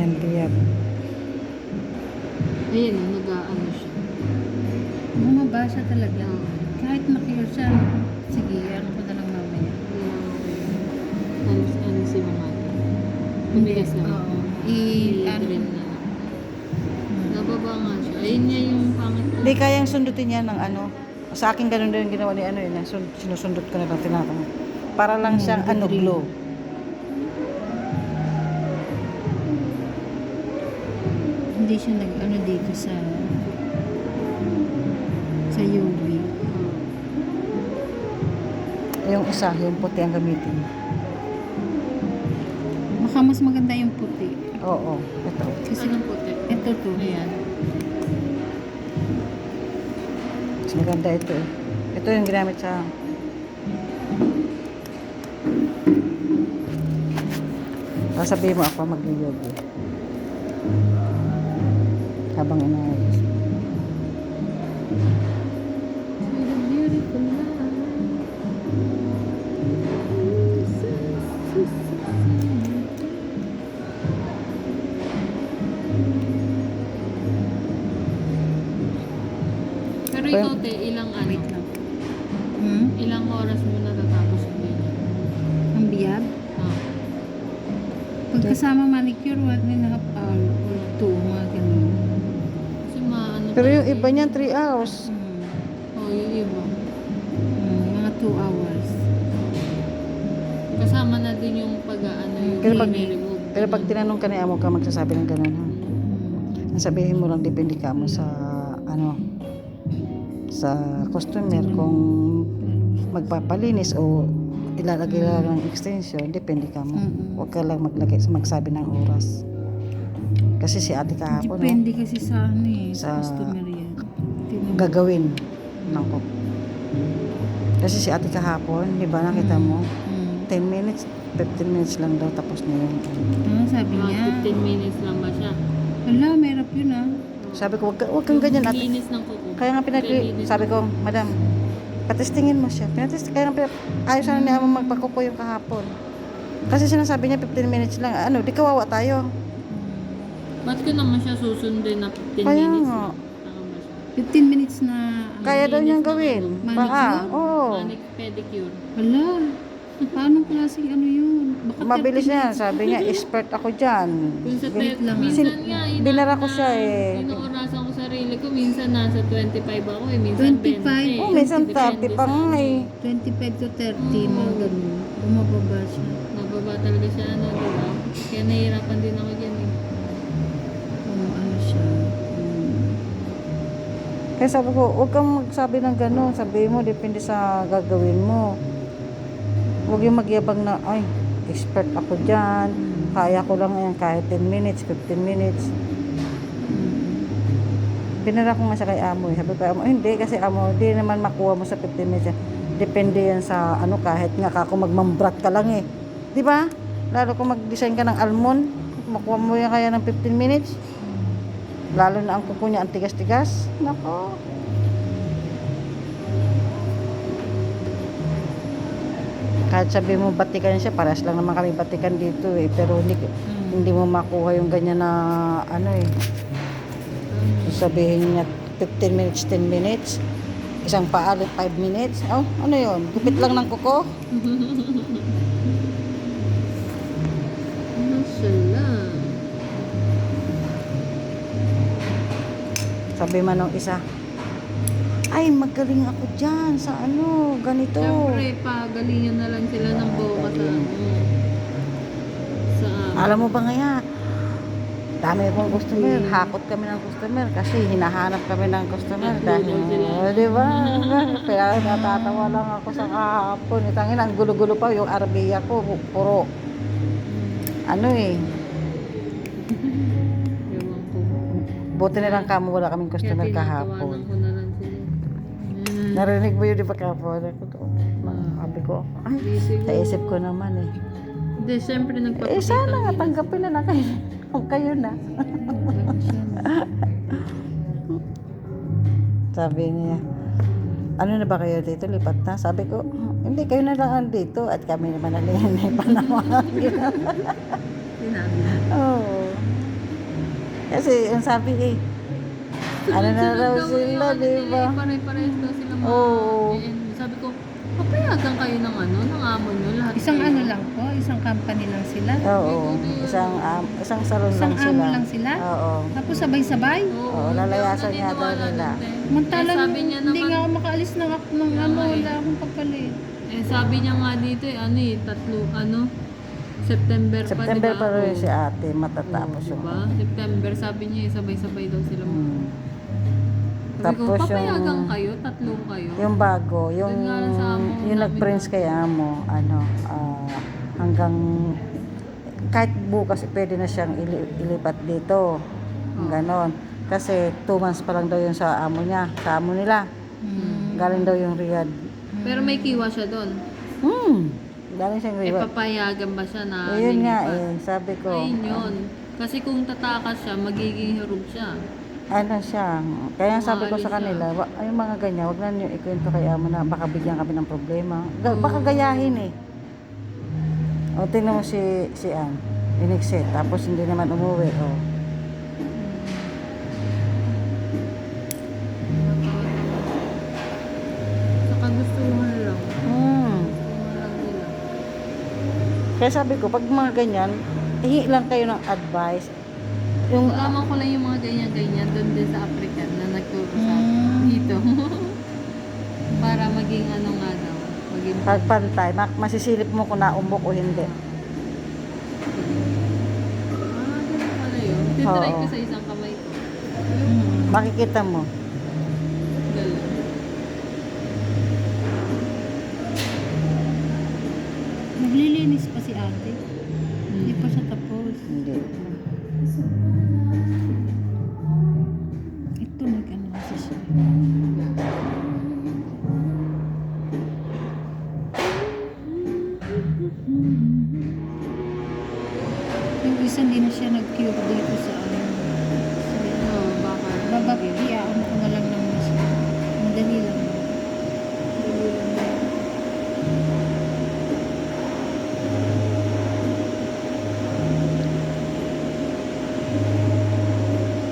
Yan, biyab. Ayun, nag-aano siya. Bumaba siya talaga. Kahit makiyur siya, sige, ano ko na lang mamaya. Ano si mga tumigas na. Oo. Ano I-drain na. Nababa nga siya. Ayun niya yung pangit. Hindi kayang sundutin yan ng ano. Sa akin ganun din ginawa ni ano yun. Sinusundot ko na lang tinatang. Para lang siyang ano, glow. hindi siya nag-ano dito sa UV. Yung isa, yung puti ang gamitin. Baka mas maganda yung puti. Oo, ito. Kasi Anong puti? ito to. Ayan. Mas maganda ito eh. Ito yung ginamit sa... Sasabihin mo ako mag-yogi. Habang inaayos. Beautiful life. Pero ikaw, te, ilang ano? Wait lang. Ilang oras mo natatapos yung ganyan? Ang biyab. Ah. Pagkasama manicure, 1.5 hour or 2, mga ganun. Kasi maano Pero yung talaga iba yun. niyan, 3 hours. Oh, yung iba. Mga 2 hours. Kasama na din yung pag-ano yung Pero pag- remove. Pero pag tinanong ka ni amo ka, magsasabi ng ganun ha. Ang sabihin mo lang, depende ka mo sa ano, sa customer kung magpapalinis o ilalagay lang ng extension, depende ka mo. Huwag ka lang magsabi ng oras. Kasi si ate kahapon, no, Depende kasi sa ano eh, sa Sa- customer yan. Tinanong. gagawin ng cook. Kasi si ate kahapon, di ba nakita mo, 10 minutes, 15 minutes lang daw tapos na yun. Ano sabi Mga niya? 15 minutes lang ba siya? Hala, merap yun ah. Sabi ko, wag kang ganyan ate. Linis ng kuko. Kaya nga sabi ko, madam, patestingin mo siya. Kaya nga ayaw sana niya magpakuko yung kahapon. Kasi sinasabi niya 15 minutes lang. Ano, di kawawa tayo. Ba't ko naman siya susundin na 15 Kaya minutes nga. lang? Tama ba siya? 15 minutes na ano. Kaya daw linis niyang ng gawin. ano, Paa. manicure? Oo. Manic pedicure. Hala, paano klaseng ano yun? Baka Mabilis 30 niya. minutes. Sabi niya, expert ako dyan. Kung sa Wait lang, ah. minsan nga, Binara ko siya eh. Inuurasan ko sarili ko, minsan nasa 25 ako eh, minsan 25? 20. Oh, minsan Depende 30 pa sa nga ano eh. 25 to 30, mga ganun. Bumababa siya. Mababa talaga siya, ano, diba? Kaya nahihirapan din ako dyan eh. Kung ano siya. Kaya sabi ko, huwag kang magsabi ng gano'n. Sabi mo, depende sa gagawin mo. Huwag yung magyabang na, ay, expert ako dyan. Kaya ko lang yan kahit 10 minutes, 15 minutes. Pinara ko nga siya kay amo eh. Sabi ko, amo, hindi kasi amo, hindi naman makuha mo sa 15 minutes. Depende yan sa ano, kahit nga kako magmambrat ka lang eh. Di ba? Lalo kung mag-design ka ng almond, makuha mo yan kaya ng 15 minutes. Lalo na ang kuko niya, ang tigas-tigas. Nako. Kahit sabi mo batikan siya, parehas lang naman kami batikan dito eh. Pero hindi mo makuha yung ganyan na ano eh. Sabihin niya 15 minutes, 10 minutes. Isang paalit 5 minutes. Oh, ano yun? Gupit lang ng kuko. Mashallah. Sabi man nung isa, ay magaling ako dyan sa ano, ganito. Siyempre, pagalingan na lang sila ng boka sa ano. Sa Alam mo ba nga, dami akong customer, hakot kami ng customer kasi hinahanap kami ng customer dahil, di ba? Kaya natatawa lang ako sa kahapon. Itangin, ang gulo-gulo pa yung RBA ko, puro, ano eh, Ewan ko. buti na lang kamo wala kaming customer Kaya kahapon. tinatawanan ko na lang sila. Narinig mo yun, di ba kahapon? Sabi ko, ay, Busy sa isip ko naman eh. Hindi, siyempre nagpapakita. Eh, sana nga tanggapin na kayo. Kayo na. Sabi niya, ano na ba kayo dito? Lipat na? Sabi ko, hindi, kayo na lang dito at kami naman na liyan na panawag. Sinabi. Oo. Kasi ang sabi eh, ano na raw sila, di ba? Pare-parehas daw sila mga Oo. Sabi ko, papayagan kayo ng ng amo nyo lahat. Isang kayo. ano lang po, isang company lang sila. Oo, isang salon Isang lang sila. amo lang sila? Oo. Tapos sabay-sabay. Oo, hindi lalayasan ako nga daw naniniwala nila. nun, te. Mantalang Eh, sabi niya hindi naman, nga ako makaalis ng Kaya ano, nga eh. wala akong kapalit. sabi niya nga dito September pa, September diba? pa rin Oo. si ate, matatapos yung... Diba? September, sabi niya, sabay-sabay daw sila. Hmm. Sabi ko, Tapos papayagan yung... kayo, tatlong kayo. Yung bago, yung Doon nga lang sa amo yung namin nag-prints na- kaya mo, hanggang kahit bukas pwede na siyang ilipat dito. Ganon. Kasi 2 months pa lang daw yun sa amo niya, sa amo nila. Galing daw yung Riyadh. Pero may kiwa siya doon. Galing siyang Riyadh. Papayagan ba siya na Ayun nga lilipat? sabi ko. Ayun yun. Kasi kung tatakas siya, magiging hirog siya. Ano siya, kaya sabi ko sa Umaalis kanila, yung mga ganyan, wag na niyo ikwento kay amo na baka bigyan kami ng problema. Baka gayahin eh. O, tingnan mo si Ann, inexit, tapos hindi naman umuwi, o. Saka gustuhan lang. Gustuhan lang nila. Kaya sabi ko, pag mga ganyan, ihi lang kayo ng advice. Yung, Nalaman ko lang yung mga ganyan-ganyan doon din sa African na nagtuusap dito. Para maging ano nga daw. Maging pagpantay, masisilip mo kung naumbok o hindi. ganun pala yun. Titry Oo. ko sa isang kamay ko. Makikita mo. Galing. Naglilinis pa si ate. Hindi pa siya tapos. Hindi. Ito nag-ano kasi siya. Yung isa hindi na siya nag-cure dito sa